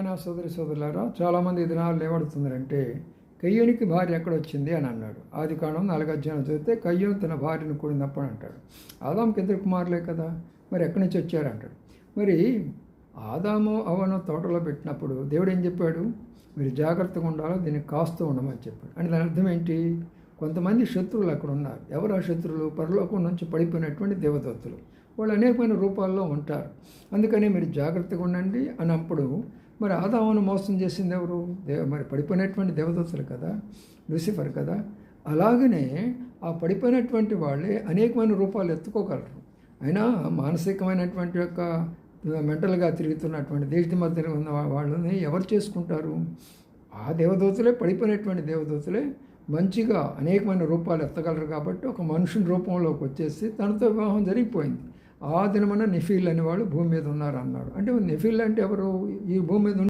నాయనా సోదరి సోదరులారా, చాలామంది ఈ దినాల్లో ఏమడుతున్నారంటే కయ్యూనికి భార్య ఎక్కడొచ్చింది అని అన్నాడు. ఆది కాండం 4 అధ్యాయం చదివితే కయ్యూను తన భార్యను కూడినప్పుడు అంటాడు. ఆదాముకి ఇద్దరు కుమారులే కదా, మరి ఎక్కడి నుంచి వచ్చారంటాడు. మరి ఆదాము అవను తోటలో పెట్టినప్పుడు దేవుడు ఏం చెప్పాడు? మీరు జాగ్రత్తగా ఉండాలో దీన్ని కాస్తూ ఉండమని చెప్పాడు. అంటే దాని అర్థం ఏంటి? కొంతమంది శత్రువులు అక్కడ ఉన్నారు. ఎవరు ఆ శత్రువులు? పరలోకం నుంచి పడిపోయినటువంటి దేవదూతలు. వాళ్ళు అనేకమైన రూపాల్లో ఉంటారు. అందుకని మీరు జాగ్రత్తగా ఉండండి అన్నప్పుడు మరి ఆదామును మోసం చేసింది ఎవరు? మరి పడిపోయినటువంటి దేవదూతలు కదా, లూసిఫర్ కదా. అలాగనే ఆ పడిపోయినటువంటి వాళ్ళే అనేకమైన రూపాలు ఎత్తుకోగలరు. అయినా మానసికమైనటువంటి యొక్క మెంటల్గా తిరుగుతున్నటువంటి దేశ మధ్యలో ఉన్న వాళ్ళని ఎవరు చేసుకుంటారు? ఆ దేవదూతలే, పడిపోయినటువంటి దేవదూతలే మంచిగా అనేకమైన రూపాలు ఎత్తగలరు. కాబట్టి ఒక మనుషుని రూపంలోకి వచ్చేసి తనతో వివాహం జరిగిపోయింది. ఆ దినమున నెఫీల్ అనేవాళ్ళు భూమి మీద ఉన్నారు అన్నాడు. అంటే నెఫీల్ అంటే ఎవరు? ఈ భూమి మీద